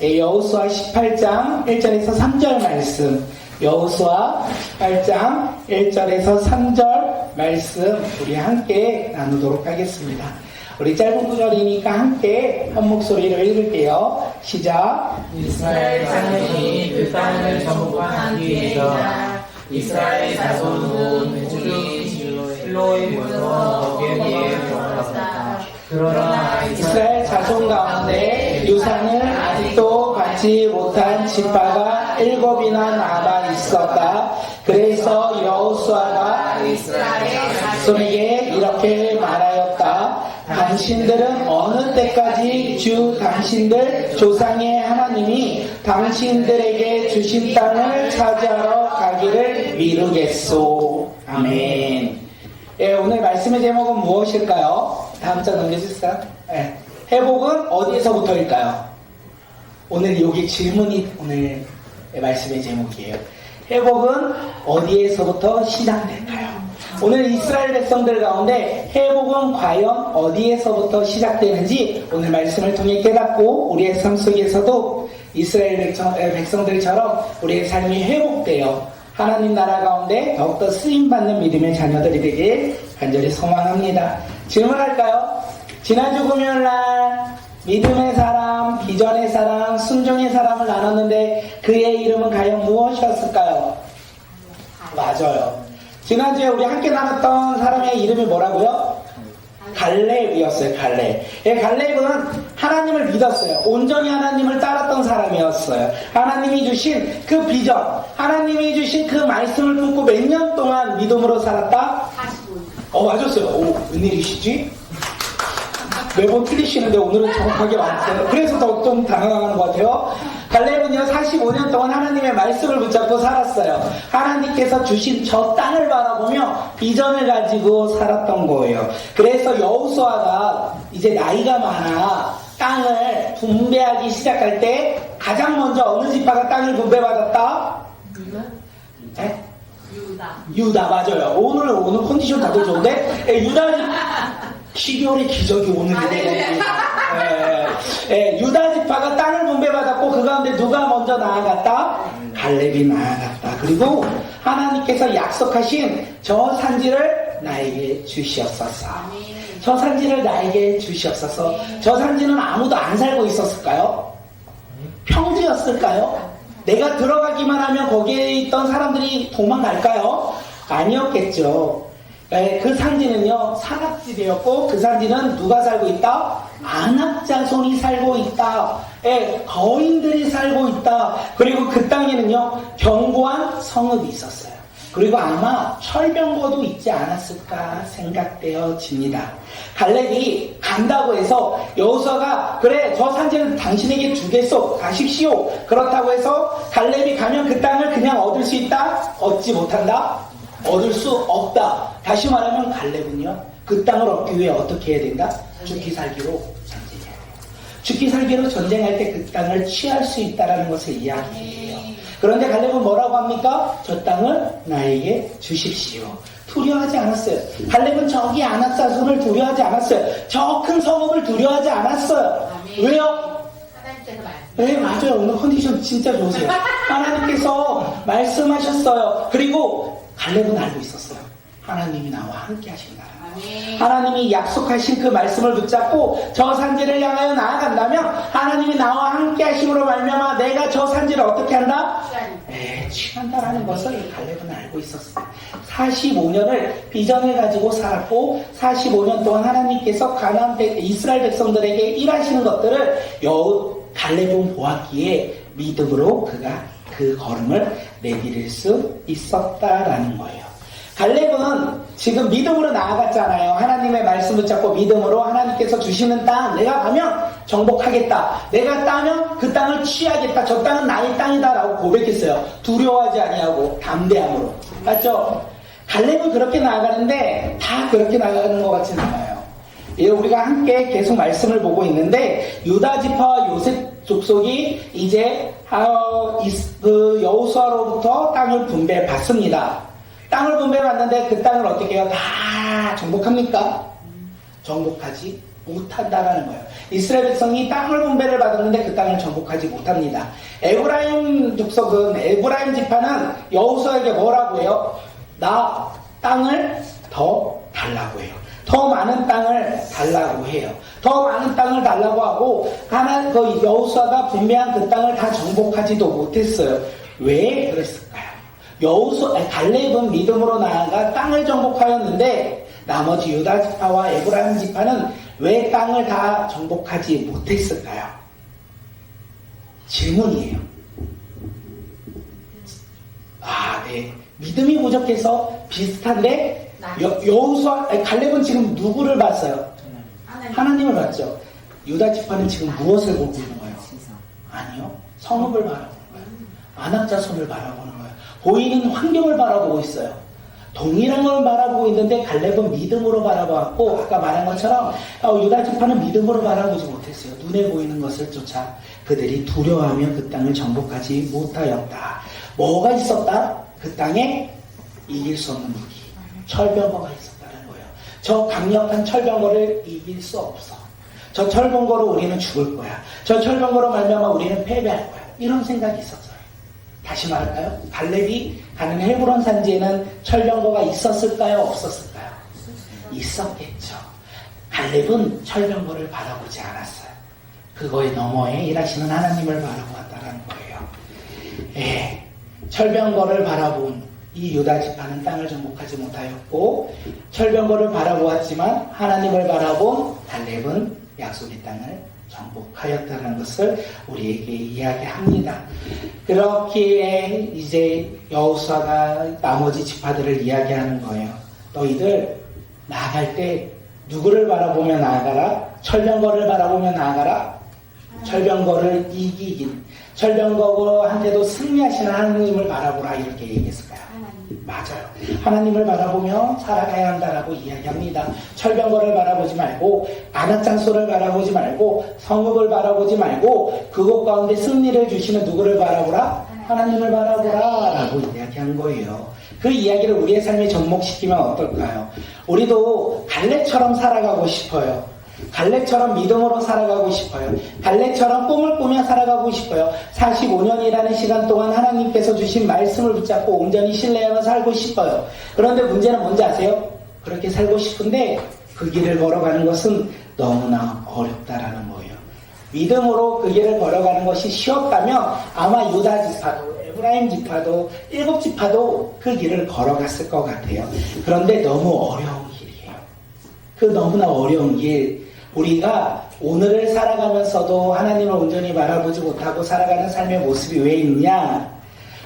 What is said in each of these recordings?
여호수아 18장 1절에서 3절 말씀, 여호수아 18장 1절에서 3절 말씀 우리 함께 나누도록 하겠습니다. 우리 짧은 구절이니까 함께 한 목소리로 읽을게요. 시작. 이스라엘 자손이 그 땅을 정복한 뒤에야 이스라엘 자손은 주의 실로에 모여서 거기에 들어갔다. 그러나 이스라엘 자손 가운데 유산을 아직도 받지 못한 지파가 7이나 남아 있었다. 그래서 여호수아가 이스라엘 자손에게 이렇게 말하였다. 당신들은 어느 때까지 주 당신들 조상의 하나님이 당신들에게 주신 땅을 차지하러 가기를 미루겠소. 아멘. 예, 오늘 말씀의 제목은 무엇일까요? 다음 장 넘겨주세요. 예, 회복은 어디에서부터일까요? 오늘 여기 질문이 오늘 말씀의 제목이에요. 회복은 어디에서부터 시작될까요? 오늘 이스라엘 백성들 가운데 회복은 과연 어디에서부터 시작되는지 오늘 말씀을 통해 깨닫고 우리의 삶 속에서도 이스라엘 백성들처럼 우리의 삶이 회복되어 하나님 나라 가운데 더욱더 쓰임받는 믿음의 자녀들이 되길 간절히 소망합니다. 질문할까요? 지난주 금요일날 믿음의 사람, 비전의 사람, 순종의 사람을 나눴는데 그의 이름은 과연 무엇이었을까요? 맞아요. 지난주에 우리 함께 나눴던 사람의 이름이 뭐라고요? 갈렙이었어요. 갈렙. 예, 갈렙은 하나님을 믿었어요. 온전히 하나님을 따랐던 사람이었어요. 하나님이 주신 그 비전, 하나님이 주신 그 말씀을 품고 몇 년 동안 믿음으로 살았다? 45년. 맞았어요. 웬일이시지? 매번 틀리시는데 오늘은 정확하게 맞았어요. 그래서 더 좀 당황하는 것 같아요. 갈렙은요 45년 동안 하나님의 말씀을 붙잡고 살았어요. 하나님께서 주신 저 땅을 바라보며 비전을 가지고 살았던 거예요. 그래서 여호수아가 이제 나이가 많아 땅을 분배하기 시작할 때 가장 먼저 어느 지파가 땅을 분배받았다? 네? 유다 맞아요. 오늘 컨디션 다들 좋은데 유다 시골의 기적이 오늘이 되고 유다 지파가 땅을 분배받았고 그 가운데 누가 먼저 나아갔다? 갈렙이 나아갔다. 그리고 하나님께서 약속하신 저 산지를 나에게 주시옵소서. 저 산지를 나에게 주시옵소서. 저 산지는 아무도 안 살고 있었을까요? 평지였을까요? 내가 들어가기만 하면 거기에 있던 사람들이 도망갈까요? 아니었겠죠. 그 산지는요 산악지대였고 그 산지는 누가 살고 있다? 안악자손이 살고 있다. 거인들이 살고 있다. 그리고 그 땅에는요 견고한 성읍이 있었어요. 그리고 아마 철병거도 있지 않았을까 생각되어집니다. 갈렙이 간다고 해서 여호수아가 그래 저 산지는 당신에게 주겠소 가십시오. 그렇다고 해서 갈렙이 가면 그 땅을 그냥 얻을 수 있다? 얻지 못한다? 얻을 수 없다. 다시 말하면 갈렙은요 그 땅을 얻기 위해 어떻게 해야 된다? 죽기 살기로 전쟁해야 돼요. 죽기 살기로 전쟁할 때 그 땅을 취할 수 있다라는 것을 이야기해요. 그런데 갈렙은 뭐라고 합니까? 저 땅을 나에게 주십시오. 두려워하지 않았어요. 갈렙은 저기 안악자손을 두려워하지 않았어요. 저 큰 성읍을 두려워하지 않았어요. 왜요? 네, 맞아요. 오늘 컨디션 진짜 좋으세요. 하나님께서 말씀하셨어요. 그리고 갈렙은 알고 있었어요. 하나님이 나와 함께 하신다. 하나님이 약속하신 그 말씀을 붙잡고 저 산지를 향하여 나아간다면 하나님이 나와 함께 하심으로 말미암아 내가 저 산지를 어떻게 한다? 취한다라는 것을 갈렙은 알고 있었어요. 45년을 비전을 가지고 살았고 45년 동안 하나님께서 가나안 이스라엘 백성들에게 일하시는 것들을 갈렙은 보았기에 믿음으로 그가 그 걸음을 내디딜 수 있었다라는 거예요. 갈렙은 지금 믿음으로 나아갔잖아요. 하나님의 말씀을 붙잡고 믿음으로 하나님께서 주시는 땅 내가 가면 정복하겠다. 내가 따면 그 땅을 취하겠다. 저 땅은 나의 땅이다 라고 고백했어요. 두려워하지 아니하고 담대함으로. 맞죠? 갈렙은 그렇게 나아가는데 다 그렇게 나아가는 것 같진 않아요. 우리가 함께 계속 말씀을 보고 있는데 유다 지파와 요셉 족속이 이제 그 여호수아로부터 땅을 분배받습니다. 땅을 분배받는데 그 땅을 어떻게 해요? 다 정복합니까? 정복하지 못한다라는 거예요. 이스라엘 백성이 땅을 분배를 받았는데 그 땅을 정복하지 못합니다. 에브라임 족속은, 에브라임 지파는 여호수아에게 뭐라고 해요? 나 땅을 더 달라고 해요. 더 많은 땅을 달라고 해요. 더 많은 땅을 달라고 하고 그 여호수아가 분배한 그 땅을 다 정복하지도 못했어요. 왜 그랬을까요? 갈렙은 믿음으로 나아가 땅을 정복하였는데 나머지 유다 지파와 에브라임 지파는 왜 땅을 다 정복하지 못했을까요? 질문이에요. 네. 믿음이 부족해서 비슷한데 갈렙은 지금 누구를 봤어요? 하나님을 봤죠. 유다 지파는 지금 무엇을 보고 있는 거예요? 아니요. 성읍을 바라보는 거예요. 안악자손을 바라보는 거예요. 보이는 환경을 바라보고 있어요. 동일한 걸 바라보고 있는데 갈렙은 믿음으로 바라보았고 아까 말한 것처럼 유다 지파는 믿음으로 바라보지 못했어요. 눈에 보이는 것을 쫓아 그들이 두려워하며 그 땅을 정복하지 못하였다. 뭐가 있었다? 그 땅에 이길 수 없는 무기, 철병거가 있었다는 거예요. 저 강력한 철병거를 이길 수 없어. 저 철병거로 우리는 죽을 거야. 저 철병거로 말미암아 우리는 패배할 거야. 이런 생각이 있었어요. 다시 말할까요? 갈렙이 가는 헤브론 산지에는 철병거가 있었을까요? 없었을까요? 있었겠죠. 갈렙은 철병거를 바라보지 않았어요. 그거에 너머에 일하시는 하나님을 바라보았다는 거예요. 철병거를 바라본 이 유다 지파는 땅을 정복하지 못하였고 철병거를 바라보았지만 하나님을 바라본 갈렙은 약속의 땅을 정복하였다는 것을 우리에게 이야기합니다. 그렇기에 이제 여호수아가 나머지 지파들을 이야기하는 거예요. 너희들 나아갈 때 누구를 바라보며 나아가라? 철병거를 바라보며 나아가라? 철병거를 이기긴, 철병거한테도 승리하시는 하나님을 바라보라 이렇게 얘기했을까요? 맞아요. 하나님을 바라보며 살아가야 한다라고 이야기합니다. 철병거를 바라보지 말고 안악장소를 바라보지 말고 성읍을 바라보지 말고 그곳 가운데 승리를 주시는 누구를 바라보라? 하나님을 바라보라 라고 이야기한 거예요. 그 이야기를 우리의 삶에 접목시키면 어떨까요? 우리도 갈렙처럼 살아가고 싶어요. 갈렙처럼 믿음으로 살아가고 싶어요. 갈렙처럼 꿈을 꾸며 살아가고 싶어요. 45년이라는 시간 동안 하나님께서 주신 말씀을 붙잡고 온전히 신뢰하며 살고 싶어요. 그런데 문제는 뭔지 아세요? 그렇게 살고 싶은데 그 길을 걸어가는 것은 너무나 어렵다라는 거예요. 믿음으로 그 길을 걸어가는 것이 쉬웠다면 아마 유다 지파도 에브라임 지파도 7지파도 그 길을 걸어갔을 것 같아요. 그런데 너무 어려운 길이에요. 그 너무나 어려운 길, 우리가 오늘을 살아가면서도 하나님을 온전히 바라보지 못하고 살아가는 삶의 모습이 왜 있냐?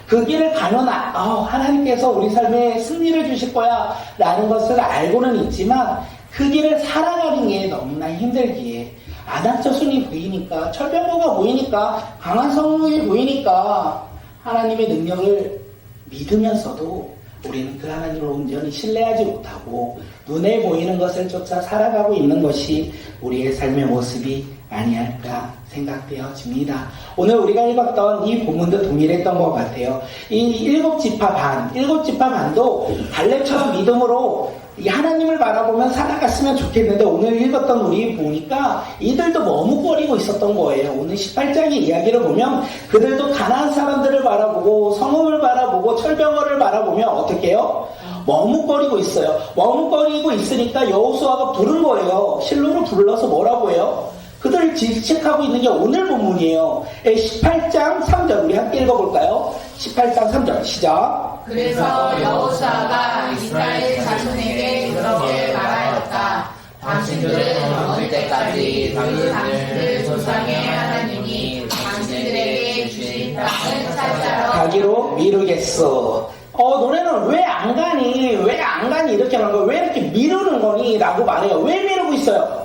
그 길을 가면 하나님께서 우리 삶에 승리를 주실 거야 라는 것을 알고는 있지만 그 길을 살아가는 게 너무나 힘들기에 안악자손이 보이니까, 철병거가 보이니까, 강한 성읍이 보이니까 하나님의 능력을 믿으면서도 우리는 그 하나님을 온전히 신뢰하지 못하고 눈에 보이는 것을 쫓아 살아가고 있는 것이 우리의 삶의 모습이 아니할까 생각되어집니다. 오늘 우리가 읽었던 이 본문도 동일했던 것 같아요. 이 7지파 반도 갈렙처럼 믿음으로 이 하나님을 바라보며 살아갔으면 좋겠는데 오늘 읽었던 우리 보니까 이들도 머뭇거리고 있었던 거예요. 오늘 18장의 이야기를 보면 그들도 가나안 사람들을 바라보고 성읍을 바라보고 철병거를 바라보며 어떻게 해요? 머뭇거리고 있어요. 머뭇거리고 있으니까 여호수아가 부른 거예요. 실로를 불러서 뭐라고 해요? 그들을 질책하고 있는 게 오늘 본문이에요. 18장 3절 우리 함께 읽어볼까요? 18장 3절 시작. 그래서 여호수아가 이스라엘 자손에게 이렇게 말하였다. 당신들은 어느 때까지 당신들 조상의 하나님이 당신들에게 주신 땅을 차지하러 가기로 미루겠어. 너네는 왜 안 가니? 왜 안 가니? 이렇게 하는 거야. 왜 이렇게 미루는 거니? 라고 말해요. 왜 미루고 있어요?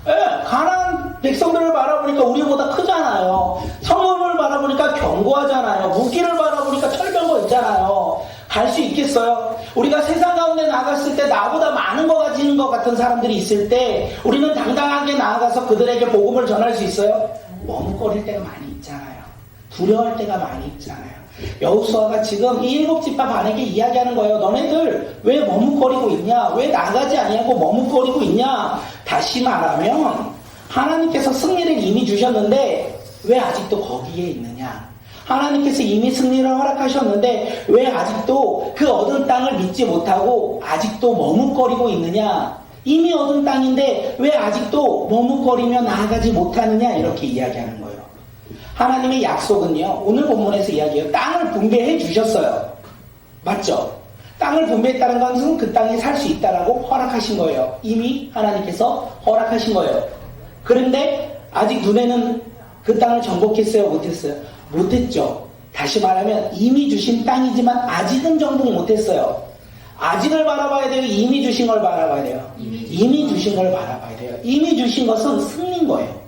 가나안 백성들을 바라보니까 우리보다 크잖아요. 성읍을 바라보니까 견고하잖아요. 무기를 바라보니까 철병거 있잖아요. 갈 수 있겠어요? 우리가 세상 가운데 나갔을 때 나보다 많은 거 가지는 것 같은 사람들이 있을 때 우리는 당당하게 나아가서 그들에게 복음을 전할 수 있어요? 머뭇거릴 때가 많이 있잖아요. 두려워할 때가 많이 있잖아요. 여호수아가 지금 이 7집합 안에게 이야기하는 거예요. 너네들 왜 머뭇거리고 있냐? 왜 나가지 아니하고 머뭇거리고 있냐? 다시 말하면 하나님께서 승리를 이미 주셨는데 왜 아직도 거기에 있느냐? 하나님께서 이미 승리를 허락하셨는데 왜 아직도 그 얻은 땅을 믿지 못하고 아직도 머뭇거리고 있느냐? 이미 얻은 땅인데 왜 아직도 머뭇거리며 나아가지 못하느냐? 이렇게 이야기하는 거예요. 하나님의 약속은요, 오늘 본문에서 이야기해요. 땅을 분배해 주셨어요. 맞죠? 땅을 분배했다는 것은 그 땅에 살 수 있다라고 허락하신 거예요. 이미 하나님께서 허락하신 거예요. 그런데 아직 눈에는 그 땅을 정복했어요? 못했어요? 못했죠. 다시 말하면 이미 주신 땅이지만 아직은 정복 못했어요. 아직을 바라봐야 돼요? 이미 주신 걸 바라봐야 돼요? 이미 주신 걸 바라봐야 돼요. 이미 주신 것은 승리인 거예요.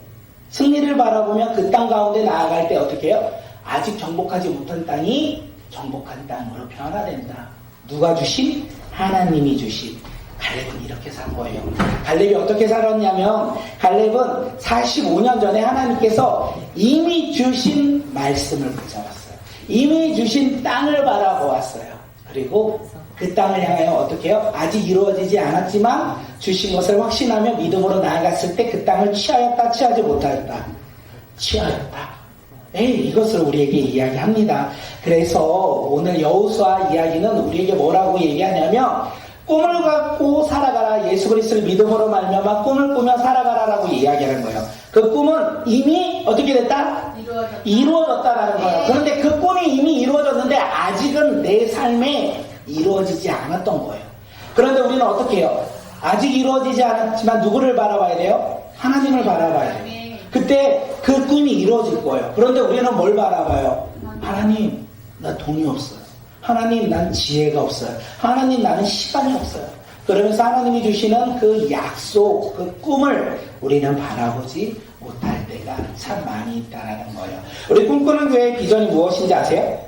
승리를 바라보면 그 땅 가운데 나아갈 때 어떻게 해요? 아직 정복하지 못한 땅이 정복한 땅으로 변화된다. 누가 주신? 하나님이 주신. 갈렙은 이렇게 산 거예요. 갈렙이 어떻게 살았냐면 갈렙은 45년 전에 하나님께서 이미 주신 말씀을 붙잡았어요. 이미 주신 땅을 바라보았어요. 그리고 그 땅을 향하여 어떻게 해요? 아직 이루어지지 않았지만 주신 것을 확신하며 믿음으로 나아갔을 때 그 땅을 취하였다, 취하지 못하였다. 취하였다. 이것을 우리에게 이야기합니다. 그래서 오늘 여호수아 이야기는 우리에게 뭐라고 얘기하냐면 꿈을 갖고 살아가라. 예수 그리스도를 믿음으로 말미암아 꿈을 꾸며 살아가라라고 이야기하는 거예요. 그 꿈은 이미 어떻게 됐다? 이루어졌다라는 거예요. 그런데 그 꿈이 이미 이루어졌는데 아직은 내 삶에 이루어지지 않았던 거예요. 그런데 우리는 어떻게 해요? 아직 이루어지지 않았지만 누구를 바라봐야 돼요? 하나님을 바라봐야 돼요. 그때 그 꿈이 이루어질 거예요. 그런데 우리는 뭘 바라봐요? 하나님, 나 돈이 없어요. 하나님, 난 지혜가 없어요. 하나님, 나는 시간이 없어요. 그러면서 하나님이 주시는 그 약속, 그 꿈을 우리는 바라보지 못할 때가 참 많이 있다는 거예요. 우리 꿈꾸는 교회의 비전이 무엇인지 아세요?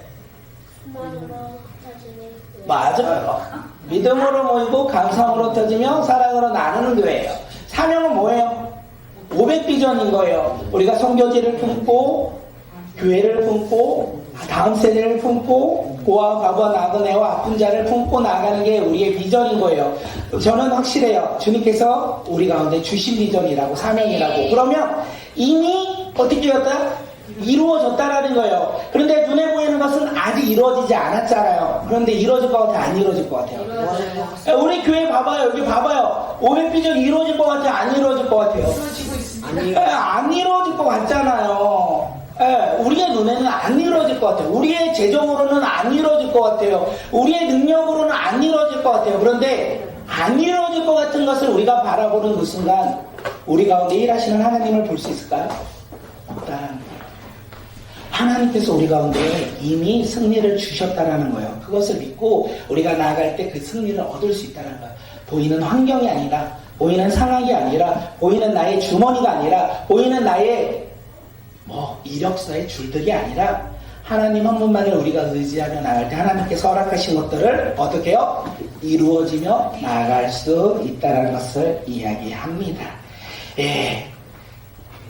맞아요. 믿음으로 모이고 감사함으로 터지며 사랑으로 나누는 교회예요. 사명은 뭐예요? 500비전인 거예요. 우리가 선교지를 품고 교회를 품고 다음 세대를 품고 고아와 과부와 나그네와 아픈 자를 품고 나가는 게 우리의 비전인 거예요. 저는 확실해요. 주님께서 우리 가운데 주신 비전이라고 사명이라고. 그러면 이미 어떻게 되었다? 이루어졌다라는 거예요. 그런데 눈에 보이는 것은 아직 이루어지지 않았잖아요. 그런데 이루어질 것 같아요? 안 이루어질 것 같아요? 우리 교회 봐봐요. 여기 봐봐요. 500비전 이루어질 것 같아요? 안 이루어질 것 같아요? 안 이루어질 것 같잖아요. 우리의 눈에는 안 이루어질 것 같아요. 우리의 재정으로는 안 이루어질 것 같아요. 우리의 능력으로는 안 이루어질 것 같아요. 그런데 안 이루어질 것 같은 것을 우리가 바라보는 그 순간 우리 가운데 일하시는 하나님을 볼 수 있을까요? 없다는 거예요. 하나님께서 우리 가운데 이미 승리를 주셨다는 거예요. 그것을 믿고 우리가 나아갈 때 그 승리를 얻을 수 있다는 거예요. 보이는 환경이 아니라, 보이는 상황이 아니라, 보이는 나의 주머니가 아니라, 보이는 나의 이력서의 줄들이 아니라 하나님 한 분만을 우리가 의지하며 나갈 때 하나님께서 허락하신 것들을 어떻게 해요? 이루어지며 나아갈 수 있다는 것을 이야기합니다.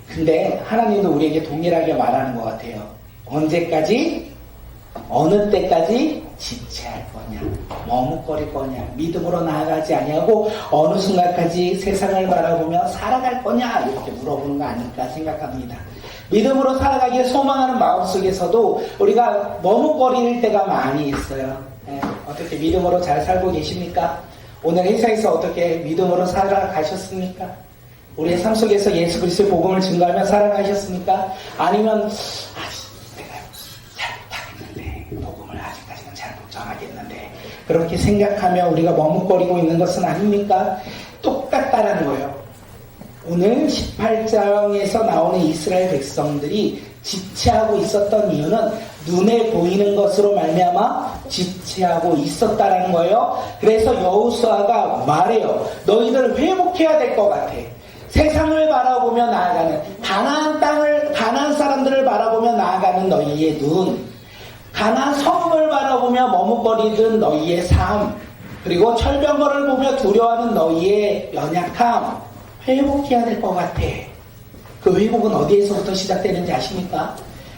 근데 하나님도 우리에게 동일하게 말하는 것 같아요. 언제까지? 어느 때까지 지체할 거냐? 머뭇거릴 거냐? 믿음으로 나아가지 아니하고 어느 순간까지 세상을 바라보며 살아갈 거냐? 이렇게 물어보는 거 아닐까 생각합니다. 믿음으로 살아가기를 소망하는 마음속에서도 우리가 머뭇거릴 때가 많이 있어요. 어떻게 믿음으로 잘 살고 계십니까? 오늘 회사에서 어떻게 믿음으로 살아가셨습니까? 우리의 삶 속에서 예수 그리스도의 복음을 증거하며 살아가셨습니까? 아니면 내가 잘 못하겠는데 복음을 아직까지는 잘 못 전하겠는데 그렇게 생각하며 우리가 머뭇거리고 있는 것은 아닙니까? 똑같다라는 거예요. 오늘 18장에서 나오는 이스라엘 백성들이 지체하고 있었던 이유는 눈에 보이는 것으로 말미암아 지체하고 있었다라는 거예요. 그래서 여호수아가 말해요. 너희들 회복해야 될 것 같아. 세상을 바라보며 나아가는 가나안 땅을, 가나안 사람들을 바라보며 나아가는 너희의 눈, 가나안 성읍을 바라보며 머뭇거리던 너희의 삶, 그리고 철병거를 보며 두려워하는 너희의 연약함, 회복해야 될 것 같아. 그 회복은 어디에서부터 시작되는지 아십니까?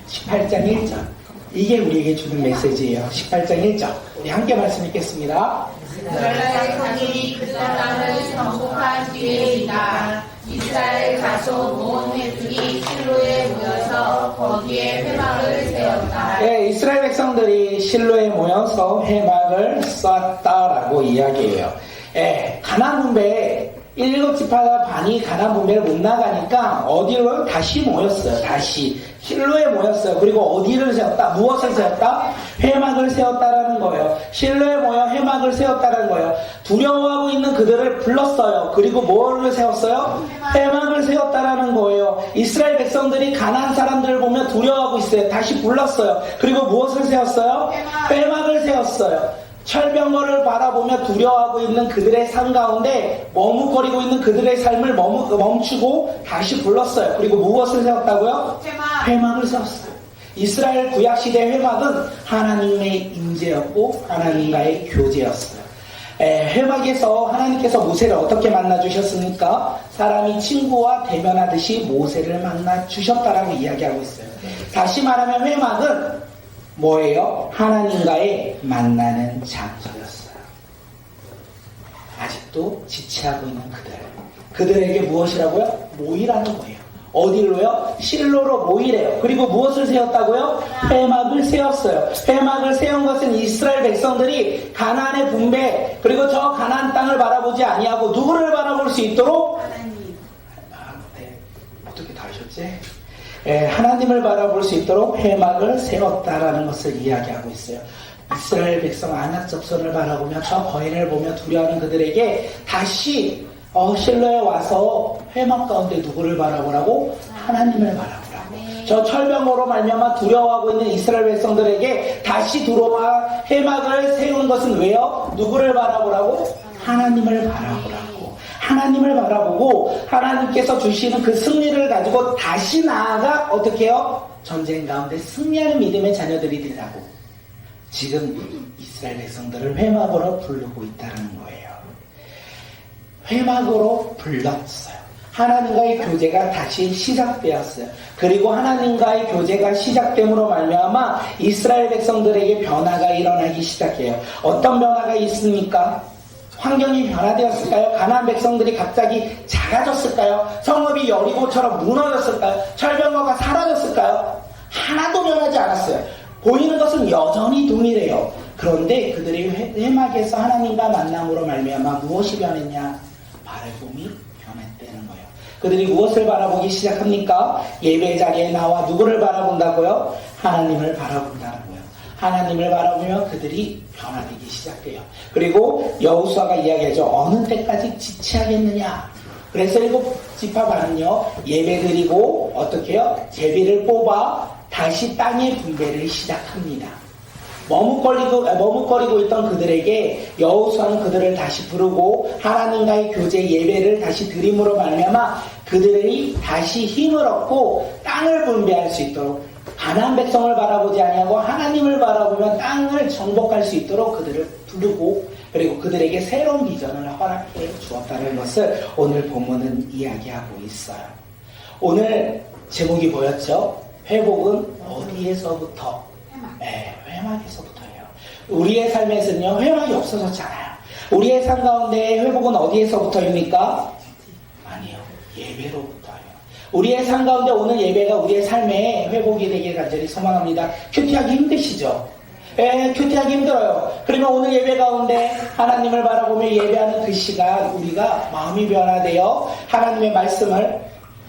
18장 1절. 이게 우리에게 주는 메시지예요. 18장 1절. 우리 함께 말씀 읽겠습니다. 이스라엘 자손이 그 땅을 정복한 뒤에이다. 이스라엘 자손 온 회중이 실로에 모여서 거기에 회막을 세웠다. 네, 이스라엘 백성들이 실로에 모여서 회막을 쌓았다라고 이야기해요. 예, 가나안 분배에 7지파 반이 가나안 분배를 못 나가니까 어디로 다시 모였어요. 다시 실로에 모였어요. 그리고 어디를 세웠다? 무엇을 세웠다? 회막을 세웠다라는 거예요. 실로에 모여 회막을 세웠다라는 거예요. 두려워하고 있는 그들을 불렀어요. 그리고 뭐를 세웠어요? 회막을 세웠다라는 거예요. 이스라엘 백성들이 가나안 사람들을 보면 두려워하고 있어요. 다시 불렀어요. 그리고 무엇을 세웠어요? 회막을 세웠어요. 철병거를 바라보며 두려워하고 있는 그들의 삶 가운데 머뭇거리고 있는 그들의 삶을 멈추고 다시 불렀어요. 그리고 무엇을 세웠다고요? 회막을 세웠어요. 이스라엘 구약시대 회막은 하나님의 임재였고 하나님과의 교제였어요. 회막에서 하나님께서 모세를 어떻게 만나주셨습니까? 사람이 친구와 대면하듯이 모세를 만나주셨다라고 이야기하고 있어요. 다시 말하면 회막은 뭐예요? 하나님과의 만나는 장소였어요. 아직도 지체하고 있는 그들에게 무엇이라고요? 모이라는 거예요. 어디로요? 실로로 모이래요. 그리고 무엇을 세웠다고요? 회막을 세웠어요. 회막을 세운 것은 이스라엘 백성들이 가나안의 분배, 그리고 저 가나안 땅을 바라보지 아니하고 누구를 바라볼 수 있도록? 하나님. 어떻게 다 하셨지? 하나님을 바라볼 수 있도록 회막을 세웠다라는 것을 이야기하고 있어요. 이스라엘 백성 안악 접선을 바라보며 저 거인을 보며 두려워하는 그들에게 다시 실로에 와서 회막 가운데 누구를 바라보라고? 하나님을 바라보라고. 저 철병으로 말미암아 두려워하고 있는 이스라엘 백성들에게 다시 들어와 회막을 세운 것은 왜요? 누구를 바라보라고? 하나님을 바라보라고. 하나님을 바라보고 하나님께서 주시는 그 승리를 가지고 다시 나아가 어떻게 해요? 전쟁 가운데 승리하는 믿음의 자녀들이 되라고 지금 이스라엘 백성들을 회막으로 부르고 있다는 거예요. 회막으로 불렀어요. 하나님과의 교제가 다시 시작되었어요. 그리고 하나님과의 교제가 시작됨으로 말미암아 이스라엘 백성들에게 변화가 일어나기 시작해요. 어떤 변화가 있습니까? 환경이 변화되었을까요? 가나안 백성들이 갑자기 작아졌을까요? 성읍이 여리고처럼 무너졌을까요? 철병거가 사라졌을까요? 하나도 변하지 않았어요. 보이는 것은 여전히 동일해요. 그런데 그들의 회막에서 하나님과 만남으로 말미암아 무엇이 변했냐? 바라봄이 변했다는 거예요. 그들이 무엇을 바라보기 시작합니까? 예배 자리에 나와 누구를 바라본다고요? 하나님을 바라본다는 거예요. 하나님을 바라보며 그들이 변화되기 시작돼요. 그리고 여호수아가 이야기하죠. 어느 때까지 지체하겠느냐. 그래서 7지파 반은요, 예배드리고 어떻게 해요? 제비를 뽑아 다시 땅의 분배를 시작합니다. 머뭇거리고 있던 그들에게 여호수아는 그들을 다시 부르고 하나님과의 교제 예배를 다시 드림으로 말미암아 그들이 다시 힘을 얻고 땅을 분배할 수 있도록 가나안 백성을 바라보지 아니하고 하나님을 바라보며 땅을 정복할 수 있도록 그들을 부르고 그리고 그들에게 새로운 비전을 허락해 주었다는 것을 오늘 본문은 이야기하고 있어요. 오늘 제목이 뭐였죠? 회복은 어디에서부터? 회막에서부터예요. 우리의 삶에서는요, 회막이 없어졌잖아요. 우리의 삶 가운데 회복은 어디에서부터입니까? 아니요, 예배로부터예요. 우리의 삶 가운데 오는 예배가 우리의 삶에 회복이 되길 간절히 소망합니다. 큐티하기 힘드시죠? 큐티하기 힘들어요. 그러면 오늘 예배 가운데 하나님을 바라보며 예배하는 그 시간 우리가 마음이 변화되어 하나님의 말씀을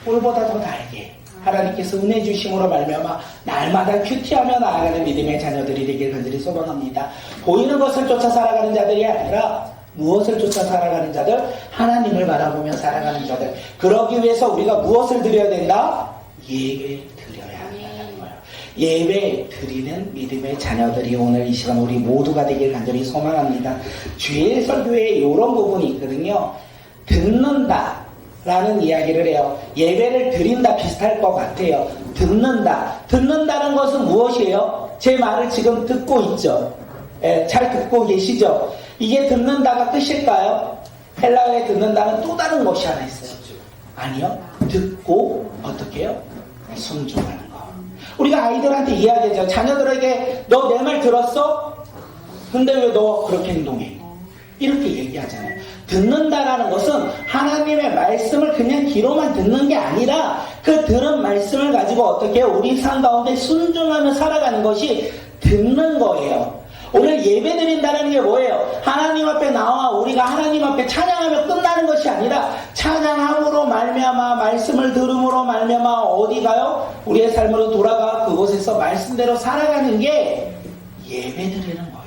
꿀보다 더 달게 하나님께서 은혜 주심으로 말미암아 날마다 큐티하며 나아가는 믿음의 자녀들이 되길 간절히 소망합니다. 보이는 것을 쫓아 살아가는 자들이 아니라 무엇을 쫓아 살아가는 자들? 하나님을 바라보며 살아가는 자들. 그러기 위해서 우리가 무엇을 드려야 된다? 예배를 드려야 한다는 거예요. 예배 드리는 믿음의 자녀들이 오늘 이 시간 우리 모두가 되길 간절히 소망합니다. 주일 설교에 이런 부분이 있거든요. 듣는다 라는 이야기를 해요. 예배를 드린다 비슷할 것 같아요. 듣는다는 것은 무엇이에요? 제 말을 지금 듣고 있죠. 잘 듣고 계시죠? 이게 듣는다가 뜻일까요? 헬라어에 듣는다는 또 다른 것이 하나 있어요. 아니요. 듣고 어떻게 해요? 순종하는 거. 우리가 아이들한테 이야기하죠. 자녀들에게 너 내 말 들었어? 근데 왜 너 그렇게 행동해? 이렇게 얘기하잖아요. 듣는다라는 것은 하나님의 말씀을 그냥 귀로만 듣는 게 아니라 그 들은 말씀을 가지고 어떻게 우리 삶 가운데 순종하며 살아가는 것이 듣는 거예요. 오늘 예배 드린다는 게 뭐예요? 하나님 앞에 나와 우리가 하나님 앞에 찬양하며 끝나는 것이 아니라 찬양함으로 말미암아 말씀을 들음으로 말미암아 어디 가요? 우리의 삶으로 돌아가 그곳에서 말씀대로 살아가는 게 예배 드리는 거예요.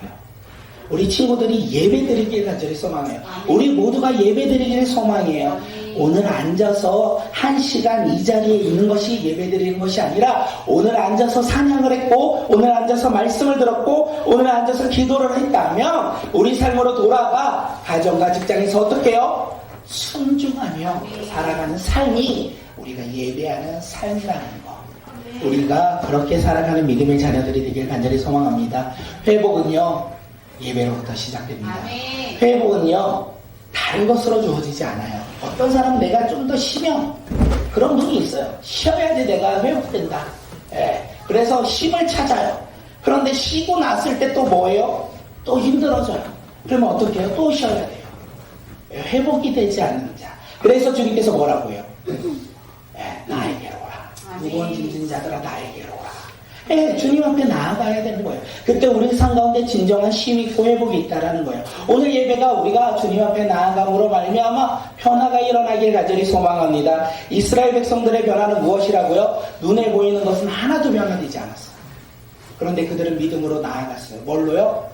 우리 친구들이 예배 드리기를 간절히 소망해요. 우리 모두가 예배 드리기를 소망해요. 오늘 앉아서 1시간 이 자리에 있는 것이 예배 드리는 것이 아니라 오늘 앉아서 찬양을 했고 오늘 앉아서 말씀을 들었고 오늘 앉아서 기도를 했다면 우리 삶으로 돌아가 가정과 직장에서 어떻게 해요? 순종하며 살아가는 삶이 우리가 예배하는 삶이라는 거. 우리가 그렇게 살아가는 믿음의 자녀들이 되길 간절히 소망합니다. 회복은요 예배로부터 시작됩니다. 회복은요 다른 것으로 주어지지 않아요. 어떤 사람은 내가 좀 더 쉬면 그런 분이 있어요. 쉬어야지 내가 회복된다. 그래서 쉼을 찾아요. 그런데 쉬고 났을 때 또 뭐예요? 또 힘들어져요. 그러면 어떻게 해요? 또 쉬어야 돼요. 회복이 되지 않는 자. 그래서 주님께서 뭐라고 해요? 나에게로 오라. 무거운 짐진 자들아 나에게로 오라. 주님 앞에 나아가야 되는 거예요. 그때 우리 삶 가운데 진정한 쉼 있고 회복이 있다라는 거예요. 오늘 예배가 우리가 주님 앞에 나아감으로 말미암아 변화가 일어나길 간절히 소망합니다. 이스라엘 백성들의 변화는 무엇이라고요? 눈에 보이는 것은 하나도 변화되지 않았어요. 그런데 그들은 믿음으로 나아갔어요. 뭘로요?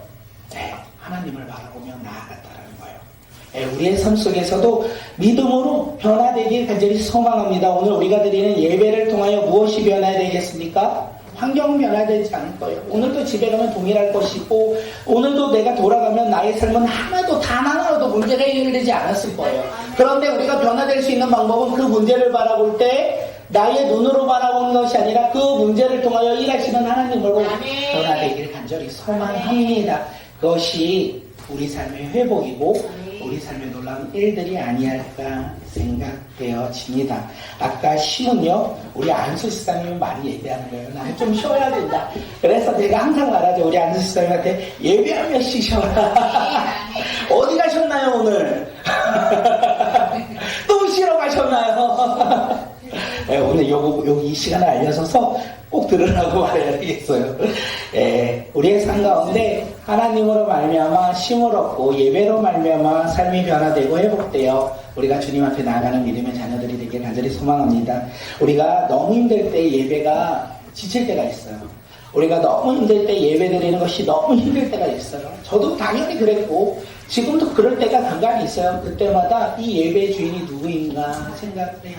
하나님을 바라보며 나아갔다라는 거예요. 우리의 삶 속에서도 믿음으로 변화되길 간절히 소망합니다. 오늘 우리가 드리는 예배를 통하여 무엇이 변화해야 되겠습니까? 환경은 변화되지 않을 거예요. 오늘도 집에 가면 동일할 것이고 오늘도 내가 돌아가면 나의 삶은 하나도 단 하나라도 문제가 해결되지 않았을 거예요. 그런데 우리가 변화될 수 있는 방법은 그 문제를 바라볼 때 나의 눈으로 바라보는 것이 아니라 그 문제를 통하여 일하시는 하나님으로 변화되기를 간절히 소망합니다. 그것이 우리 삶의 회복이고 우리 삶의 놀라운 일들이 아니할까 생각되어집니다. 아까 쉼은요 우리 안수 시사님은 많이 얘기하는 거예요. 나는 좀 쉬어야 된다. 그래서 내가 항상 말하죠. 우리 안수 시사님한테 예배하며 쉬셔라. 어디 가셨나요 오늘? 또 쉬러 가셨나요? 오늘 여기 이 시간을 알려줘서 꼭 들으라고 말해야겠어요. 우리의 삶 가운데 하나님으로 말미암아 쉼을 얻고 예배로 말미암아 삶이 변화되고 회복되어 우리가 주님 앞에 나아가는 믿음의 자녀들이 되길 간절히 소망합니다. 우리가 너무 힘들 때 예배가 지칠 때가 있어요. 우리가 너무 힘들 때 예배 드리는 것이 너무 힘들 때가 있어요. 저도 당연히 그랬고 지금도 그럴 때가 간간히 있어요. 그때마다 이 예배 주인이 누구인가 생각을 해요.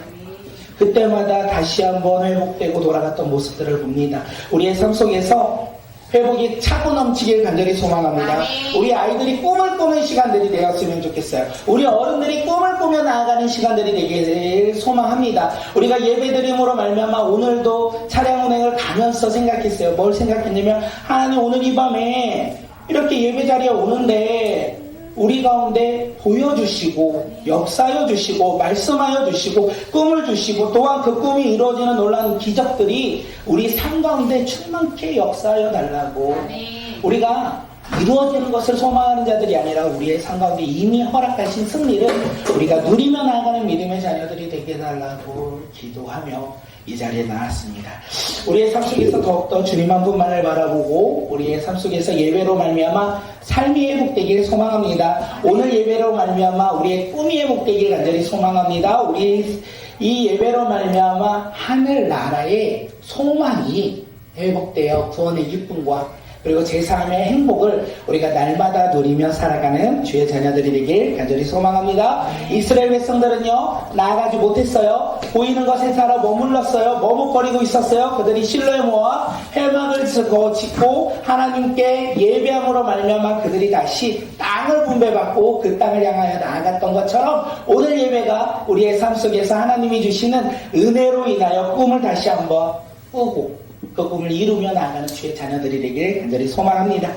그때마다 다시 한번 회복되고 돌아갔던 모습들을 봅니다. 우리의 삶 속에서 회복이 차고 넘치길 간절히 소망합니다. 우리 아이들이 꿈을 꾸는 시간들이 되었으면 좋겠어요. 우리 어른들이 꿈을 꾸며 나아가는 시간들이 되길 소망합니다. 우리가 예배드림으로 말미암아 오늘도 차량 운행을 가면서 생각했어요. 뭘 생각했냐면 하나님 오늘 이 밤에 이렇게 예배 자리에 오는데 우리 가운데 보여주시고 역사여 주시고 말씀하여 주시고 꿈을 주시고 또한 그 꿈이 이루어지는 놀라운 기적들이 우리 삶 가운데 충만케 역사하여 달라고 우리가 이루어지는 것을 소망하는 자들이 아니라 우리의 삶 가운데 이미 허락하신 승리를 우리가 누리며 나아가는 믿음의 자녀들이 되게 해달라고 기도하며 이 자리에 나왔습니다. 우리의 삶 속에서 더욱더 주님 한 분만을 바라보고 우리의 삶 속에서 예배로 말미암아 삶이 회복되기를 소망합니다. 오늘 예배로 말미암아 우리의 꿈이 회복되기를 간절히 소망합니다. 우리 이 예배로 말미암아 하늘나라의 소망이 회복되어 구원의 기쁨과 그리고 제3의 행복을 우리가 날마다 누리며 살아가는 주의 자녀들이 되길 간절히 소망합니다. 이스라엘 백성들은요 나아가지 못했어요. 보이는 것에 살아 머물렀어요. 머뭇거리고 있었어요. 그들이 실로에 모아 회막을 짓고 하나님께 예배함으로 말미암아 그들이 다시 땅을 분배받고 그 땅을 향하여 나아갔던 것처럼 오늘 예배가 우리의 삶 속에서 하나님이 주시는 은혜로 인하여 꿈을 다시 한번 꾸고 그 꿈을 이루며 나아가는 주의 자녀들이 되길 간절히 소망합니다.